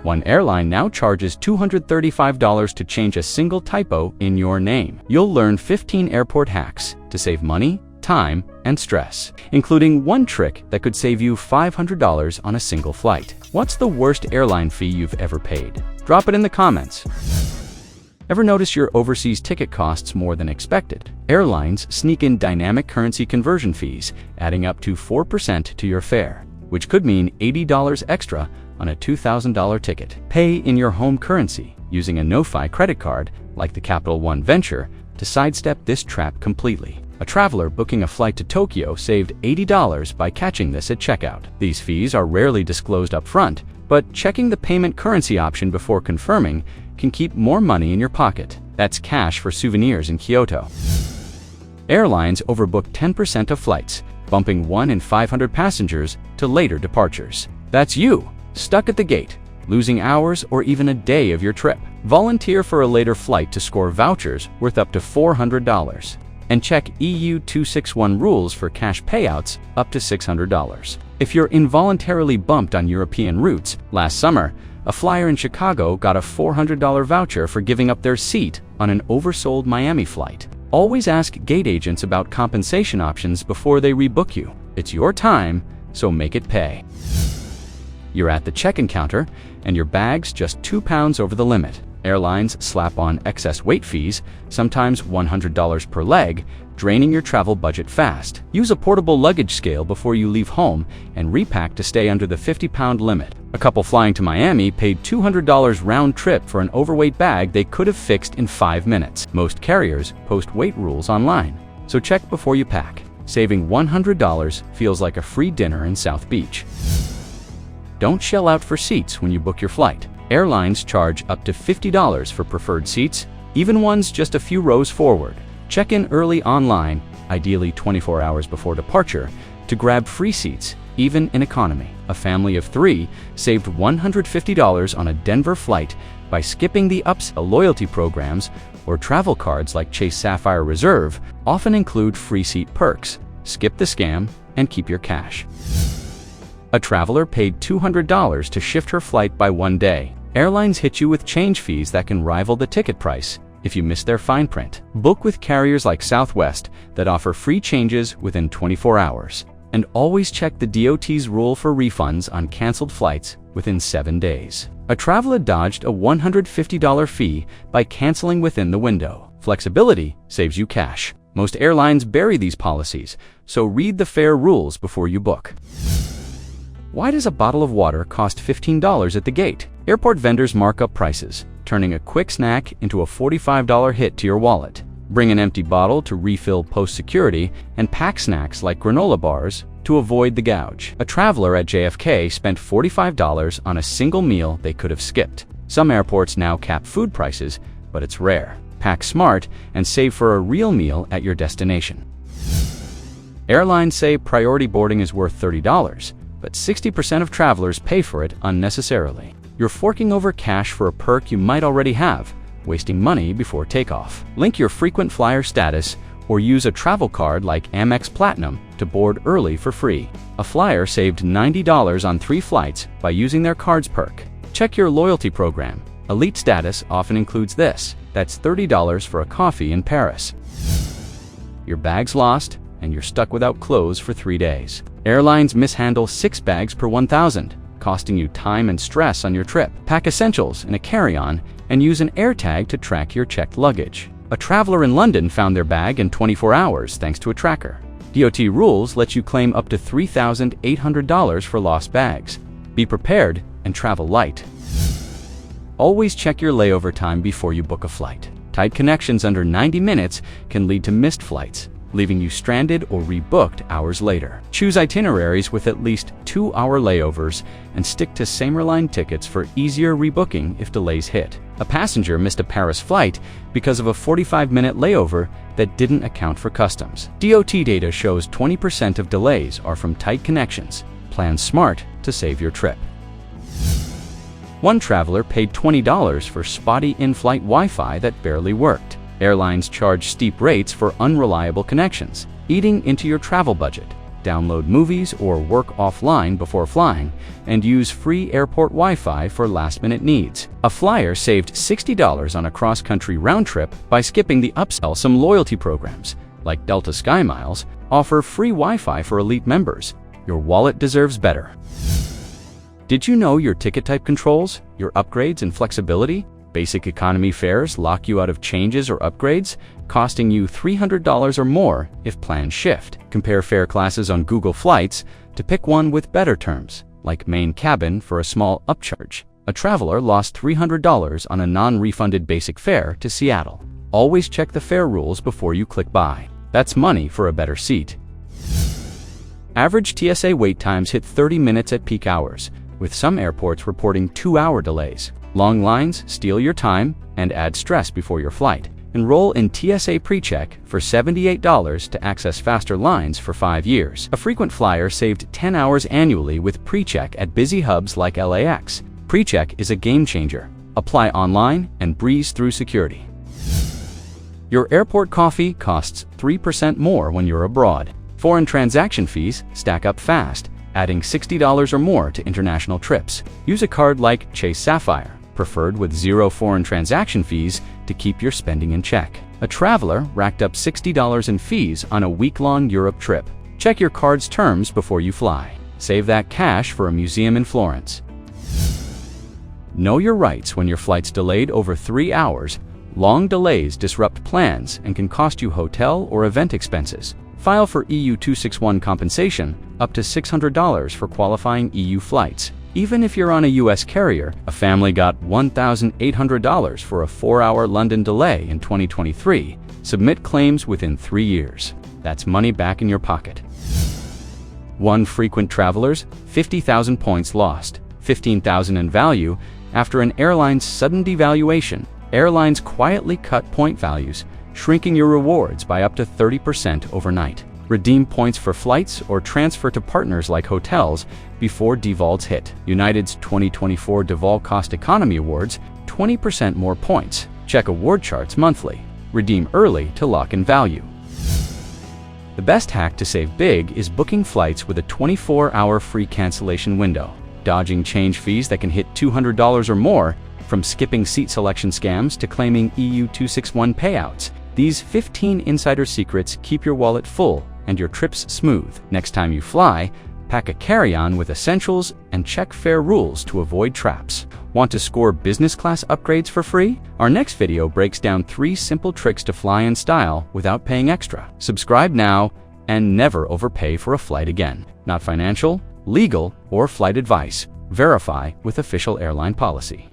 One airline now charges $235 to change a single typo in your name. You'll learn 15 airport hacks to save money, time, and stress, including one trick that could save you $500 on a single flight. What's the worst airline fee you've ever paid? Drop it in the comments. Ever notice your overseas ticket costs more than expected? Airlines sneak in dynamic currency conversion fees, adding up to 4% to your fare, which could mean $80 extra on a $2,000 ticket. Pay in your home currency using a no-fi credit card like the Capital One Venture to sidestep this trap completely. A traveler booking a flight to Tokyo saved $80 by catching this at checkout. These fees are rarely disclosed up front, but checking the payment currency option before confirming can keep more money in your pocket. That's cash for souvenirs in Kyoto. Airlines overbook 10% of flights, bumping 1 in 500 passengers to later departures. That's you, stuck at the gate, losing hours or even a day of your trip. Volunteer for a later flight to score vouchers worth up to $400. And check EU 261 rules for cash payouts up to $600. If you're involuntarily bumped on European routes, last summer, a flyer in Chicago got a $400 voucher for giving up their seat on an oversold Miami flight. Always ask gate agents about compensation options before they rebook you. It's your time, so make it pay. You're at the check-in counter, and your bag's just 2 pounds over the limit. Airlines slap on excess weight fees, sometimes $100 per leg, draining your travel budget fast. Use a portable luggage scale before you leave home and repack to stay under the 50-pound limit. A couple flying to Miami paid $200 round trip for an overweight bag they could have fixed in 5 minutes. Most carriers post weight rules online, so check before you pack. Saving $100 feels like a free dinner in South Beach. Don't shell out for seats when you book your flight. Airlines charge up to $50 for preferred seats, even ones just a few rows forward. Check in early online, ideally 24 hours before departure, to grab free seats, even in economy. A family of 3 saved $150 on a Denver flight by skipping the loyalty programs, or travel cards like Chase Sapphire Reserve often include free seat perks. Skip the scam and keep your cash. A traveler paid $200 to shift her flight by 1 day. Airlines hit you with change fees that can rival the ticket price if you miss their fine print. Book with carriers like Southwest that offer free changes within 24 hours. And always check the DOT's rule for refunds on canceled flights within 7 days. A traveler dodged a $150 fee by canceling within the window. Flexibility saves you cash. Most airlines bury these policies, so read the fare rules before you book. Why does a bottle of water cost $15 at the gate? Airport vendors mark up prices, turning a quick snack into a $45 hit to your wallet. Bring an empty bottle to refill post-security and pack snacks like granola bars to avoid the gouge. A traveler at JFK spent $45 on a single meal they could have skipped. Some airports now cap food prices, but it's rare. Pack smart and save for a real meal at your destination. Airlines say priority boarding is worth $30, but 60% of travelers pay for it unnecessarily. You're forking over cash for a perk you might already have, wasting money before takeoff. Link your frequent flyer status or use a travel card like Amex Platinum to board early for free. A flyer saved $90 on 3 flights by using their card's perk. Check your loyalty program. Elite status often includes this. That's $30 for a coffee in Paris. Your bag's lost, and you're stuck without clothes for 3 days. Airlines mishandle 6 bags per 1,000, costing you time and stress on your trip. Pack essentials in a carry-on and use an AirTag to track your checked luggage. A traveler in London found their bag in 24 hours thanks to a tracker. DOT rules let you claim up to $3,800 for lost bags. Be prepared and travel light. Always check your layover time before you book a flight. Tight connections under 90 minutes can lead to missed flights, leaving you stranded or rebooked hours later. Choose itineraries with at least 2-hour layovers and stick to same airline tickets for easier rebooking if delays hit. A passenger missed a Paris flight because of a 45-minute layover that didn't account for customs. DOT data shows 20% of delays are from tight connections. Plan smart to save your trip. One traveler paid $20 for spotty in-flight Wi-Fi that barely worked. Airlines charge steep rates for unreliable connections, eating into your travel budget. download movies or work offline before flying, and use free airport Wi-Fi for last-minute needs. A flyer saved $60 on a cross-country round trip by skipping the upsell. Some loyalty programs, like Delta SkyMiles, offer free Wi-Fi for elite members. Your wallet deserves better. Did you know your ticket type controls your upgrades and flexibility? Basic economy fares lock you out of changes or upgrades, costing you $300 or more if plans shift. Compare fare classes on Google Flights to pick one with better terms, like main cabin for a small upcharge. A traveler lost $300 on a non-refunded basic fare to Seattle. Always check the fare rules before you click buy. That's money for a better seat. Average TSA wait times hit 30 minutes at peak hours, with some airports reporting 2-hour delays. Long lines steal your time and add stress before your flight. Enroll in TSA PreCheck for $78 to access faster lines for 5 years. A frequent flyer saved 10 hours annually with PreCheck at busy hubs like LAX. PreCheck is a game changer. Apply online and breeze through security. Your airport coffee costs 3% more when you're abroad. Foreign transaction fees stack up fast, adding $60 or more to international trips. Use a card like Chase Sapphire, preferred with 0 foreign transaction fees, to keep your spending in check. A traveler racked up $60 in fees on a week-long Europe trip. Check your card's terms before you fly. Save that cash for a museum in Florence. Know your rights when your flight's delayed over 3 hours. Long delays disrupt plans and can cost you hotel or event expenses. File for EU 261 compensation, up to $600 for qualifying EU flights. Even if you're on a US carrier, a family got $1,800 for a 4-hour London delay in 2023. Submit claims within 3 years. That's money back in your pocket. One frequent traveler's 50,000 points lost, 15,000 in value after an airline's sudden devaluation. Airlines quietly cut point values, shrinking your rewards by up to 30% overnight. Redeem points for flights or transfer to partners like hotels before devaults hit. United's 2024 Deval Cost Economy Awards, 20% more points. Check award charts monthly. Redeem early to lock in value. The best hack to save big is booking flights with a 24-hour free cancellation window. Dodging change fees that can hit $200 or more, from skipping seat selection scams to claiming EU 261 payouts. These 15 insider secrets keep your wallet full and your trips smooth. Next time you fly, pack a carry-on with essentials and check fare rules to avoid traps. Want to score business class upgrades for free? Our next video breaks down 3 simple tricks to fly in style without paying extra. Subscribe now and never overpay for a flight again. Not financial, legal, or flight advice. Verify with official airline policy.